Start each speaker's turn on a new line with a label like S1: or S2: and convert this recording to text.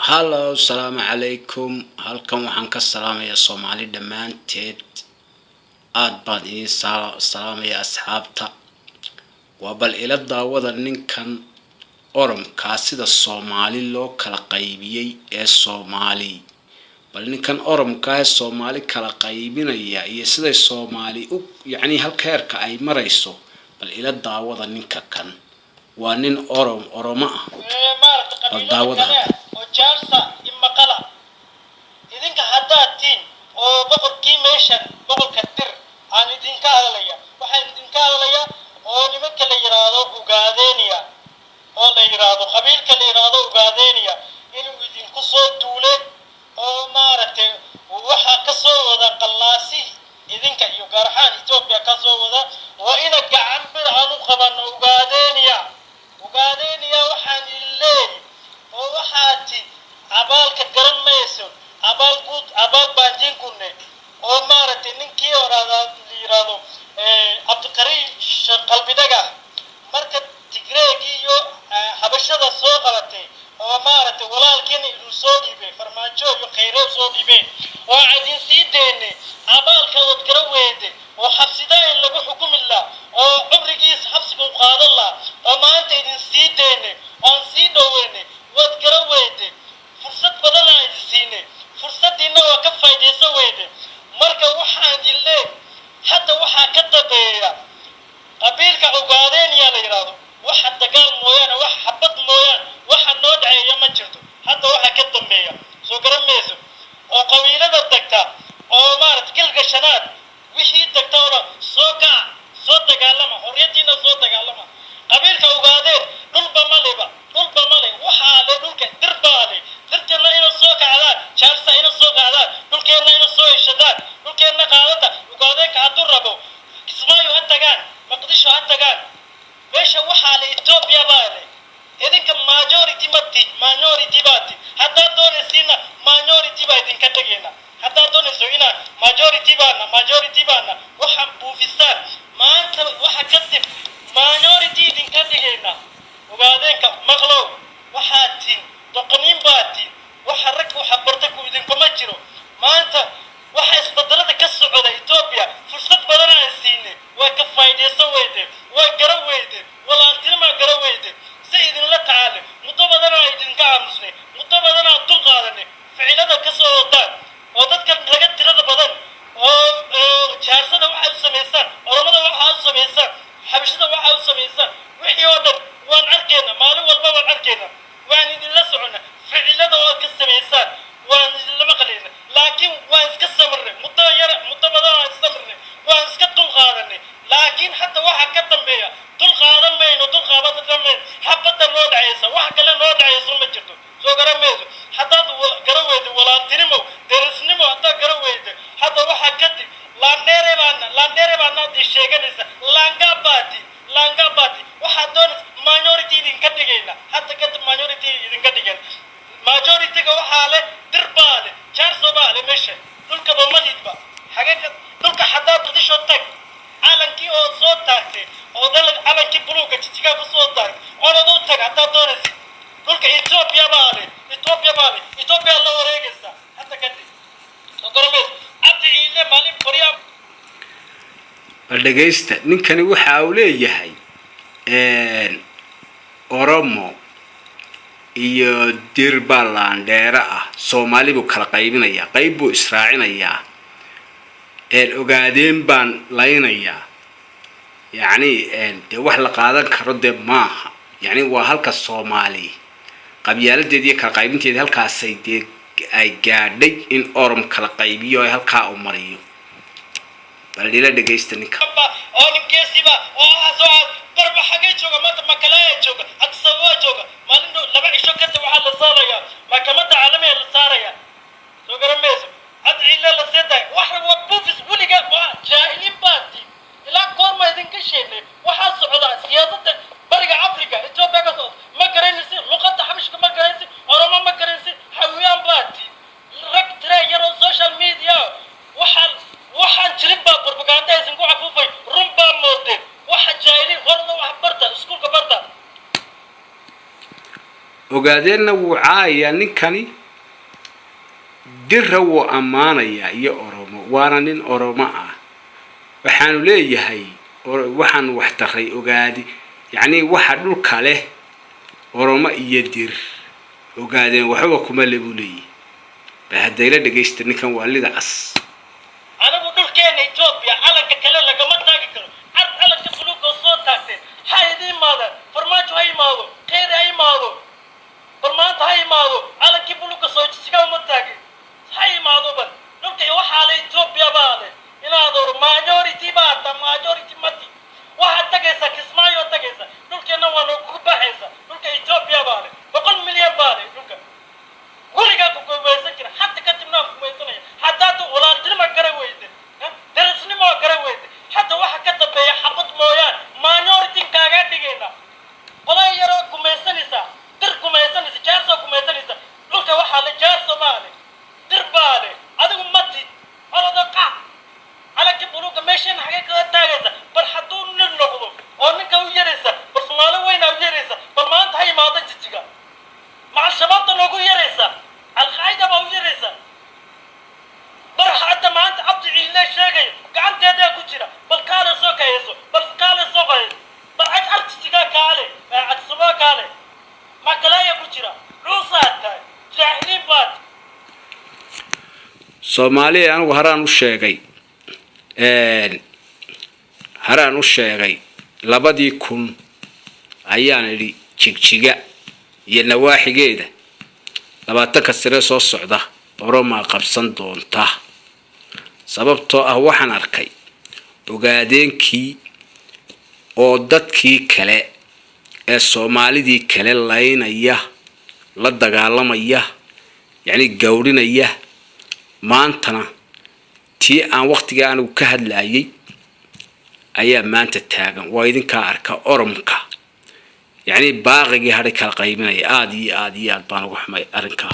S1: Hello, السلام عليكم. halkan waxaan ka salaamayaa Soomaali dhamaanteed. aad baan idin salaamayaa asxaabta. waa bal ila daawada ninkan oromka sida Soomaali loo kala qaybiyay ee Soomaali. bal ninkan oromka ee Soomaali kala qaybinaya iyo sida Soomaali yani halka heerka ay marayso. bal ila daawada ninka kan. waa nin Oromo ah. bal daawada
S2: جالسة إمقالة إذنك هداتين أو بقول كيميشن بقول كتير عن إذنك هذا ليا وحين إذنك هذا ليا أو نمك اللي يرادو وقادينيا أو اللي يرادو قبيلك اللي يرادو وقادينيا إنه إذنك صوت دولة أو مارته ووحا كسو وذا قلاسي إذنك يقارحان إثيوبيا كسو وذا وإذا قعن برهانو قبان وقادينيا وحان الليل ووحاتي عبالك قرن ميسو عبال قود عبال بانجين كونه او مارتي ننكي ورادا ليرادو عبد الكريم قلبي دقا مركز تقريقي يو حبشة سو قلتي او مارتي ولالكين يلو سو ديبي فرمانجو يو خيرو سو ديبي وعدين سيديني عبالك ودقرويدي وحبسي داين لغو حكم الله او عمرقيس حبسي بمقاد الله وما انت يدين سيديني وان سيدويني ودقرويدي فرصة بدنا يدسيني فرصة دينا وكفا يديسا ويدي مركا وحان يلي حتى وحا كدبيا قبيلك عقادين يا ليرادو وحا دقال مويان وحا حبط مويان وحا نودعي يما جرتو حتى وحا كدبيا سو قرم ميسو وقويلة الدكتا او مارت كل قشنات وحي الدكتا ونا سوكا سو دقالما حرية دينا سو دقالما قبيلك عقادين نلبا ماليبا وحا لدولك دربالي درتنا إنو سوك عداد شارسا إنو سوك عداد دولكينا إنو سوك الشداد دولكينا قادتا وقاديك عدو ربو كسمايو هتاقان مقدشو هتاقان ويشا وحا لإثيوبيا بالي إذنك ماجوريتي باتي حتى دوني سينا ماجوريتي با إذن كتاقينا حتى دوني سوينا ماجوريتي بانا وحا بوفيستان ما أنت وحا كتب ماجوريتي إذن كتاقينا وقاديك مغلو وحاتين doqoniin baati waxa rag waxa bartay idin kuma jiro maanta waxa isbeddelada ka socda Ethiopia fursad badan ay siinay way ka faa'iideysan weyday way garan weyday walaaltinimo garan weyday si idin la tacaalo muddo badan ay idin ka aamusnay muddo badan aan dul qaadanay ficilada ka soo wadaan oo dadka laga tirada badan oo jaarsada waxa u sameeysan oromada waxa u sameeysan xabashada waxa u sameeysan wixii oo dhan waan arkayna maalin walba waan arkayna وان idin la socona ficilada oo ka sameeysan waan idin lama qaleena laakiin waan iska samirnay muddo badan aan samirnay waan iska dul qaadanay laakiin hadda waxa ka dambeeya dul qaadan mayno dul qaabada dameen habada loo dhacaysa wax kale loo dhacayso ma jirto soo garamayso hadda garaweydo walaaltinimo derisnimo hadda garaweydo hadda waxa ka dib laandheere baan di sheeganaysa langabati waxa doon minority idin ka dhigayna hadda kadib minority idin ka dhigan majority-ga waxa leh dirbaale jaarsobaale meesha dhulka bamadidba xageeka dhulka hadaa qadisho tag calankii oo soo taagtay oo dalad calankii buluuga jijiga ku soo taag oo tag hadaa doonaysa dhulka Ethiopia la wareegaysa hadda kadib soo garameed abdi ile maalin qoriyam
S1: dhageysta ninkani waxa uu leeyahay Oromo iyo dirbalandheera ah Soomaali buu kala qaybinaya qayb buu israacinaya ogaadeen baan laynaya yani de wax la qaadan karo de maaha yani waa halka Soomaali qabyaaladeedii kala qaybinteedii halkaas ay gaadhay in Orom kala qaybiyo ay halka u mariyo balila dhageysta ninka
S2: oo ninkeesiba oo asoo barba xagee jooga maanta makalaya jooga adsabo jooga maalin laba cisho ka dib waxa la saaraya maxkamadda caalamiga la saaraya soo garamayso adciila la seeday waxa waa bufis waliga jaahiliin baati ilaa goorma idin ka sheegnay waxa socda siyaasadda bariga Afrika Ethiopia ka soo ma garanaysi luqadda xabashka ma garanaysi Oromo ma garanaysi hawiyaan baati rag tiraayaro social media waxaan jirin baa propaganda aysan ku cafufay runbaa moodeen waxa jaahiliin qorada wax barta iskuulka barta
S1: ogaadeenna wuu caaya ninkani dirra wuu ammaanaya iyo oromo waana nin oromo ah waxaanu leeyahay waxaan wax taray ogaadi yani waxa dhulka leh oromo iyo dir ogaadeen waxba kuma leebu leeyahay bahadayla dhageysta ninkan waa lida cas
S2: anagu dhulkeena Ethiopia calanka kale lagama taagi karo calanka buluuga soo taagtay haydi maada farmaajo hay maado qeer hay maado farmaanta hay maado calanka buluuga soo jiga ma taagi hay maado ban dhulka waxa la Ethiopia baale inaad majority baata majority mati waxa tagaysa kismaayo tagaysa dhulkeena waa loo ku baxaysa dhulka Ethiopia baale 100 milyan baale dhulka waliga ku go'aysan jira hatta ka timna ku go'aysanaya hatta walaaltinimo garaweyde darasnimo garaweyde hatta waxa ka dambeeya xabad mooyaan minority kaaga dhigayna qolay yaro gumaysanaysa dir gumaysanaysa jaarso gumaysanaysa dhulka waxa la jaarso maale dir baale adigu mati orada qa alaki buluuga meeshan xagee ka taagaysa bal haduu nin noqdo oo ninka u yaraysa bal Soomaali weyna u yaraysa bal maanta hay maada jijiga مع الشباب ده نقول يريسا القاعدة ما هو يريسا برح حتى ما أنت عبد عيلة شاقي وقعدت يدي كتيرة بالكالة سوكا يسو بالكالة سوكا يسو بالعج أرت تيجا كالي عد سبا كالي ما كلايا كتيرة روسات جاهلين بات
S1: Soomaali anigu haraan u sheegay labadii kun ayaan idhi jigjiga iyo nawaaxigeeda 20 sano soo socda Oromo qabsan doonta sababtoo ah waxaan arkay ogaadeenkii oo dadkii kale ee Soomaalidii kale laynaya la dagaalamaya yani gawrinaya maantana tii aan waqtiga anigu ka hadlaayay ayaa maanta taagan waa idinka arka Oromka يعني باقي هذا كالقيمين آدي بانو حماي أرنكا